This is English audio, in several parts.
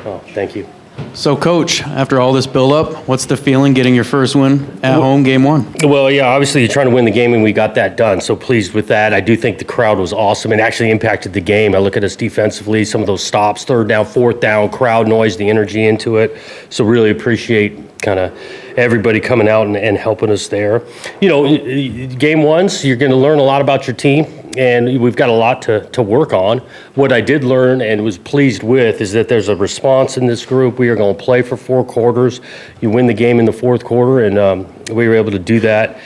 Oh, thank you. So, Coach, after all this build-up, what's the feeling getting your first win at home, Game 1? Well, yeah, obviously you're trying to win the game, and we got that done. So pleased with that. I do think the crowd was awesome and actually impacted the game. I look at us defensively, some of those stops, third down, fourth down, crowd noise, the energy into it. So really appreciate kind of everybody coming out and helping us there. You know, game ones, you're going to learn a lot about your team, and we've got a lot to work on. What I did learn and was pleased with is that there's a response in this group. We are going to play for 4 quarters. You win the game in the fourth quarter, and we were able to do that.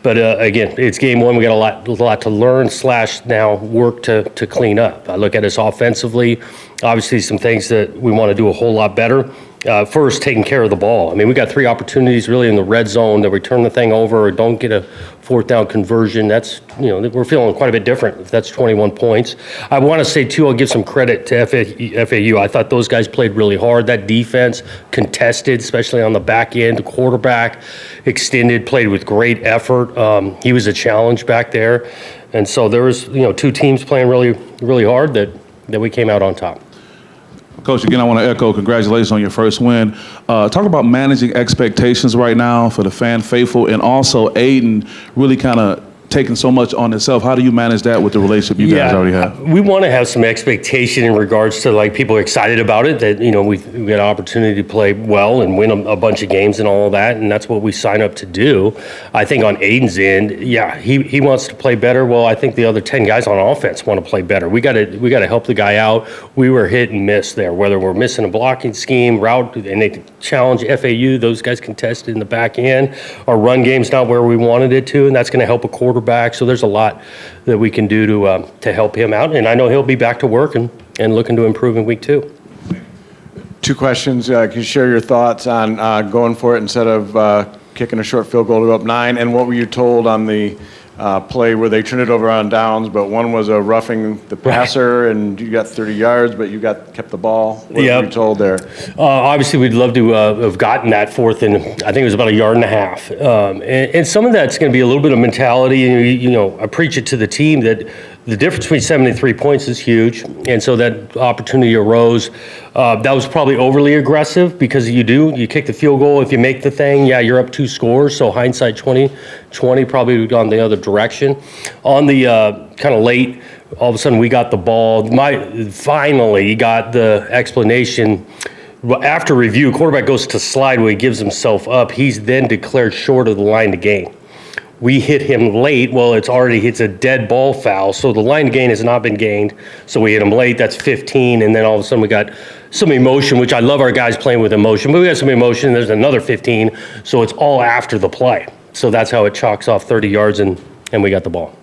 But again, it's game 1. We got a lot to learn / now work to clean up. I look at us offensively. Obviously, some things that we want to do a whole lot better. First, taking care of the ball. I mean, we got 3 opportunities really in the red zone that we turn the thing over or don't get a fourth down conversion. That's, you know, we're feeling quite a bit different if that's 21 points. I want to say, too, I'll give some credit to FAU. I thought those guys played really hard. That defense contested, especially on the back end. The quarterback extended, played with great effort. He was a challenge back there. And so there was, you know, 2 teams playing really, really hard that we came out on top. Coach, again, I want to echo congratulations on your first win. Talk about managing expectations right now for the fan faithful, and also Aiden really kind of taking so much on himself. How do you manage that with the relationship you guys already have? We want to have some expectation in regards to, like, people are excited about it, that, you know, we got an opportunity to play well and win a bunch of games and all of that, and that's what we sign up to do. I think on Aiden's end, yeah, he wants to play better. Well, I think the other 10 guys on offense want to play better. We got to help the guy out. We were hit and miss there, whether we're missing a blocking scheme, route, and they challenge FAU. Those guys contested in the back end. Our run game's not where we wanted it to, and that's going to help a quarterback. So there's a lot that we can do to help him out, and I know he'll be back to work and looking to improve in week 2. 2 questions. Can you share your thoughts on going for it instead of kicking a short field goal to go up 9? And what were you told on the play where they turned it over on downs, but one was a roughing the passer, and you got 30 yards, but you kept the ball? What were you told there? Obviously, we'd love to have gotten that 4th, and I think it was about 1.5 yards. And some of that's going to be a little bit of mentality. You know, I preach it to the team that the difference between 73 points is huge, and so that opportunity arose. That was probably overly aggressive because you kick the field goal. If you make the thing, yeah, you're up 2 scores. So hindsight 2020 probably gone the other direction. On the kind of late, all of a sudden we got the ball. Finally got the explanation. After review, quarterback goes to slide where he gives himself up. He's then declared short of the line to gain. We hit him late. Well, it's a dead ball foul, so the line to gain has not been gained. So we hit him late. That's 15, and then all of a sudden we got some emotion, which I love our guys playing with emotion, but we got some emotion. There's another 15, so it's all after the play. So that's how it chalks off 30 yards, and we got the ball.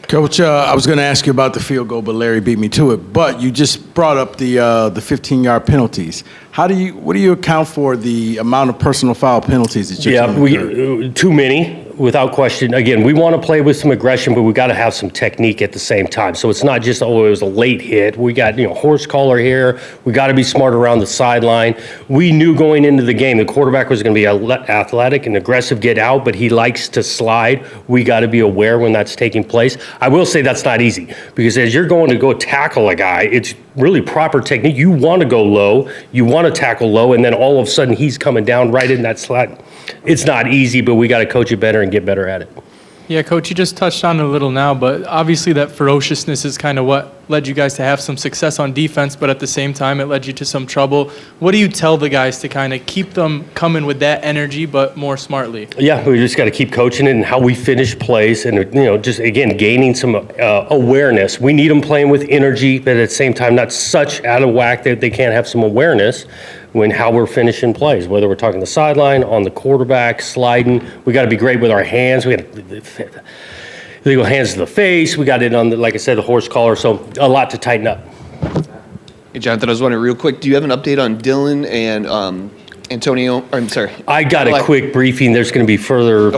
Coach, I was going to ask you about the field goal, but Larry beat me to it. But you just brought up the 15-yard penalties. What do you account for the amount of personal foul penalties that you're taking? Too many, without question. Again, we want to play with some aggression, but we got to have some technique at the same time. So it's not just, it was a late hit. We got, horse collar here. We got to be smart around the sideline. We knew going into the game the quarterback was going to be athletic and aggressive, get out, but he likes to slide. We got to be aware when that's taking place. I will say that's not easy, because as you're going to go tackle a guy, it's really proper technique. You want to go low, you want to tackle low, and then all of a sudden he's coming down right in that slot. It's not easy, but we got to coach it better and get better at it. Yeah, Coach, you just touched on it a little now, but obviously that ferociousness is kind of what led you guys to have some success on defense, but at the same time it led you to some trouble. What do you tell the guys to kind of keep them coming with that energy, but more smartly? Yeah, we just got to keep coaching it and how we finish plays, and just again gaining some awareness. We need them playing with energy, but at the same time not such out of whack that they can't have some awareness when how we're finishing plays, whether we're talking the sideline, on the quarterback, sliding. We got to be great with our hands. We got illegal hands to the face. We got it on, like I said, the horse collar. So a lot to tighten up. Hey, Jonathan, I was wondering real quick, do you have an update on Dylan and Antonio? I'm sorry. I got a quick briefing. There's going to be further,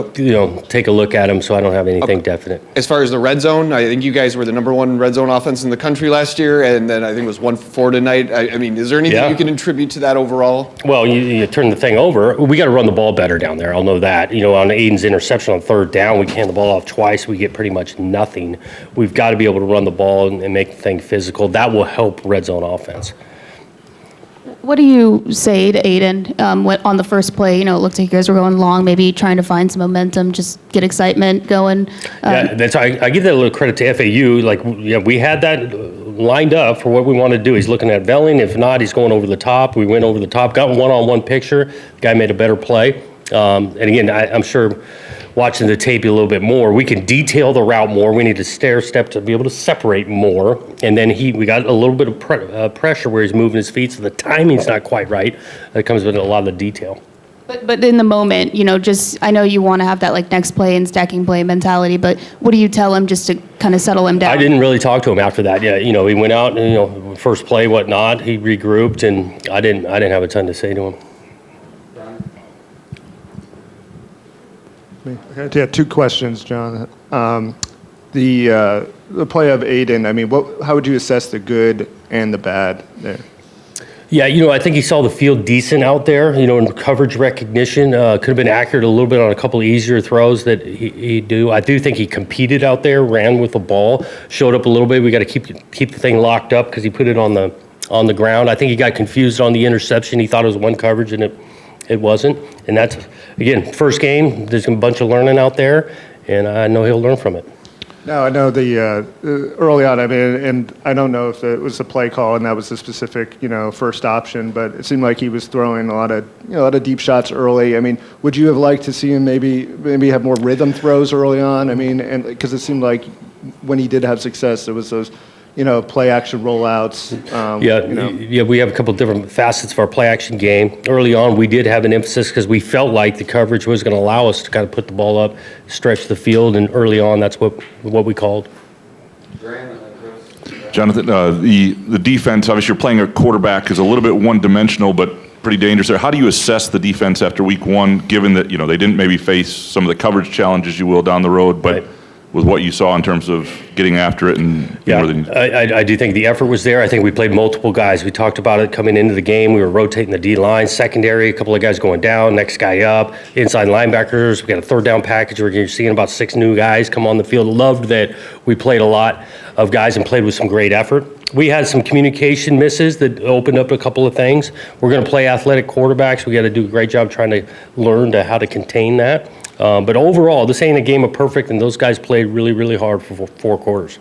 take a look at them, so I don't have anything definite. As far as the red zone, I think you guys were the #1 red zone offense in the country last year, and then I think it was 1-4 tonight. I mean, is there anything you can attribute to that overall? Well, you turn the thing over. We got to run the ball better down there. I'll know that. On Aiden's interception on 3rd down, we hand the ball off twice. We get pretty much nothing. We've got to be able to run the ball and make the thing physical. That will help red zone offense. What do you say to Aiden on the first play? You know, it looked like you guys were going long, maybe trying to find some momentum, just get excitement going. Yeah, I give that a little credit to FAU. Like, yeah, we had that lined up for what we want to do. He's looking at Velling. If not, he's going over the top. We went over the top, got one-on-one picture. The guy made a better play. And again, I'm sure watching the tape a little bit more, we can detail the route more. We need to stair step to be able to separate more. And then we got a little bit of pressure where he's moving his feet, so the timing's not quite right. That comes with a lot of the detail. But in the moment, you know, I know you want to have that like next play and stacking play mentality, but what do you tell him just to kind of settle him down? I didn't really talk to him after that. Yeah, you know, he went out and, you know, first play, whatnot, he regrouped, and I didn't have a ton to say to him. Okay, yeah, two questions, John. The play of Aiden, I mean, how would you assess the good and the bad there? Yeah, you know, I think he saw the field decent out there, you know, in coverage recognition. Could have been accurate a little bit on a couple of easier throws that he do. I do think he competed out there, ran with the ball, showed up a little bit. We got to keep the thing locked up because he put it on the ground. I think he got confused on the interception. He thought it was one coverage, and it wasn't. And that's, again, first game, there's a bunch of learning out there, and I know he'll learn from it. No, I know the early on, I mean, and I don't know if it was a play call and that was the specific, you know, first option, but it seemed like he was throwing a lot of deep shots early. I mean, would you have liked to see him maybe have more rhythm throws early on? I mean, and because it seemed like when he did have success, there was those, you know, play action rollouts. Yeah, we have a couple of different facets of our play action game. Early on, we did have an emphasis because we felt like the coverage was going to allow us to kind of put the ball up, stretch the field, and early on, that's what we called. Jonathan, the defense, obviously you're playing a quarterback who's a little bit one-dimensional, but pretty dangerous there. How do you assess the defense after week one, given that, you know, they didn't maybe face some of the coverage challenges you will down the road, but with what you saw in terms of getting after it and I do think the effort was there. I think we played multiple guys. We talked about it coming into the game. We were rotating the D line, secondary, a couple of guys going down, next guy up, inside linebackers. We got a third down package where you're seeing about 6 new guys come on the field. Loved that we played a lot of guys and played with some great effort. We had some communication misses that opened up a couple of things. We're going to play athletic quarterbacks. We got to do a great job trying to learn how to contain that. But overall, this ain't a game of perfect, and those guys played really, really hard for 4 quarters.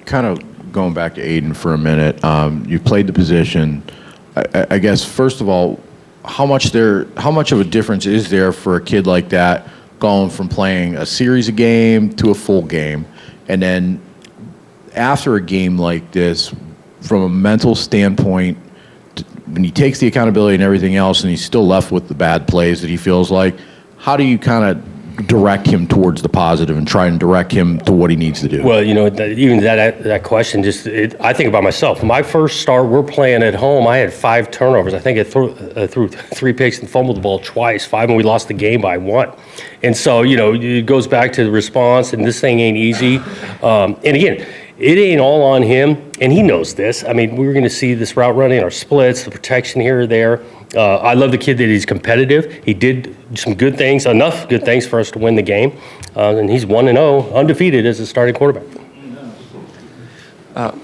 Kind of going back to Aiden for a minute, you played the position. I guess, first of all, how much of a difference is there for a kid like that going from playing a series of game to a full game? And then after a game like this, from a mental standpoint, when he takes the accountability and everything else and he's still left with the bad plays that he feels like, how do you kind of direct him towards the positive and try and direct him to what he needs to do? Well, you know, even that question, I think about myself. My first start, we're playing at home, I had 5 turnovers. I think I threw 3 picks and fumbled the ball twice, 5, and we lost the game by 1. And so, you know, it goes back to the response, and this thing ain't easy. And again, it ain't all on him, and he knows this. I mean, we were going to see this route running, our splits, the protection here or there. I love the kid that he's competitive. He did some good things, enough good things for us to win the game, and he's 1-0, undefeated as a starting quarterback.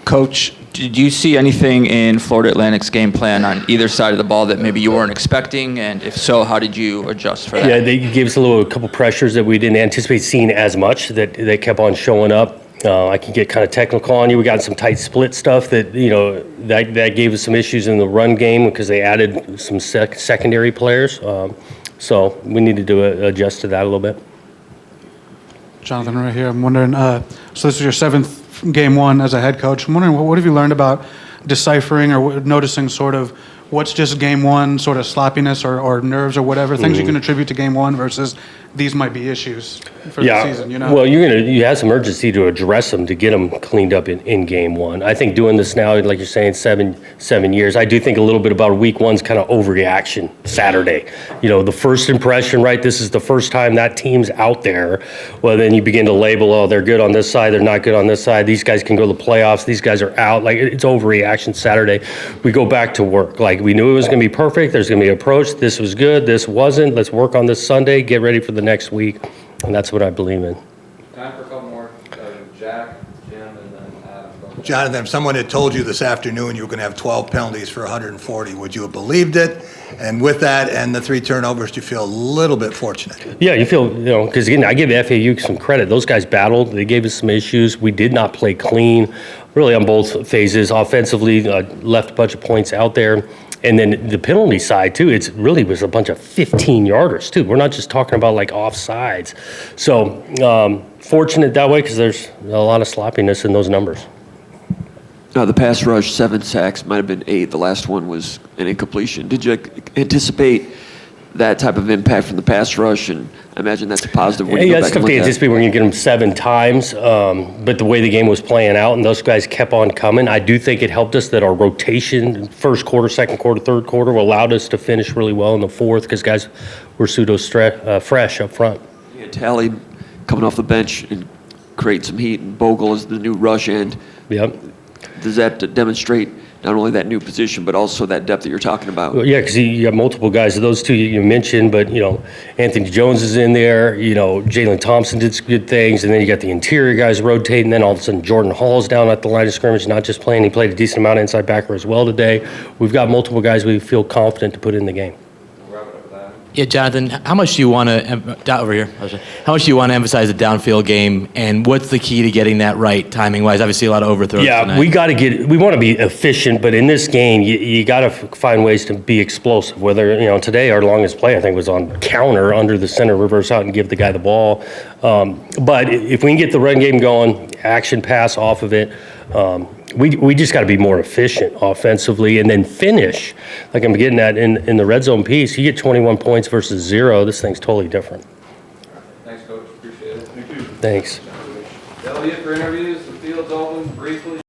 Coach, did you see anything in Florida Atlantic's game plan on either side of the ball that maybe you weren't expecting? And if so, how did you adjust for that? Yeah, they gave us a couple pressures that we didn't anticipate seeing as much, that they kept on showing up. I can get kind of technical on you. We got some tight split stuff that, you know, that gave us some issues in the run game because they added some secondary players. So we needed to adjust to that a little bit. Jonathan, right here. I'm wondering, so this is your 7th game 1 as a head coach. I'm wondering, what have you learned about deciphering or noticing sort of what's just game 1 sort of sloppiness or nerves or whatever, things you can attribute to game 1 versus these might be issues for the season, you know? Well, you have some urgency to address them, to get them cleaned up in game 1. I think doing this now, like you're saying, seven years, I do think a little bit about week 1's kind of overreaction Saturday. You know, the first impression, right, this is the first time that team's out there. Well, then you begin to label, oh, they're good on this side, they're not good on this side, these guys can go to the playoffs, these guys are out. Like, it's overreaction Saturday. We go back to work. Like, we knew it was going to be perfect, there's going to be an approach, this was good, this wasn't, let's work on this Sunday, get ready for the next week, and that's what I believe in. Time for a couple more. Jack, Jim, and Jonathan, if someone had told you this afternoon you were going to have 12 penalties for 140, would you have believed it? And with that and the 3 turnovers, do you feel a little bit fortunate? Yeah, you feel, because again, I give FAU some credit. Those guys battled. They gave us some issues. We did not play clean, really on both phases. Offensively, left a bunch of points out there. And then the penalty side, too, it's really was a bunch of 15-yarders, too. We're not just talking about, like, offsides. So fortunate that way because there's a lot of sloppiness in those numbers. The pass rush, 7 sacks, might have been 8. The last one was an incompletion. Did you anticipate that type of impact from the pass rush? And I imagine that's a positive when you go Yeah, back it's and tough to look at it. anticipate when you get them 7 times. But the way the game was playing out and those guys kept on coming, I do think it helped us that our rotation, first quarter, second quarter, third quarter, allowed us to finish really well in the fourth because guys were fresh up front. Yeah, Talley coming off the bench and create some heat, and Bogle is the new rush end. Yep. Does that demonstrate not only that new position, but also that depth that you're talking about? Well, yeah, because you have multiple guys. Those 2 you mentioned, but, Anthony Jones is in there. Jalen Thompson did some good things. And then you got the interior guys rotating. Then all of a sudden, Jordan Hall's down at the line of scrimmage, not just playing. He played a decent amount of inside backer as well today. We've got multiple guys we feel confident to put in the game. Yeah, Jonathan, how much do you want to over here? How much do you want to emphasize the downfield game, and what's the key to getting that right timing-wise? Obviously, a lot of overthrows. Yeah, tonight. we want to be efficient, but in this game, you got to find ways to be explosive. Whether today our longest play I think was on counter under the center, reverse out and give the guy the ball. But if we can get the run game going, action pass off of it. We just got to be more efficient offensively and then finish. Like I'm getting at in the red zone piece, you get 21 points versus 0. This thing's totally different. Thanks, Coach. Appreciate it. Thanks. That'll be it for interviews. The field's open briefly.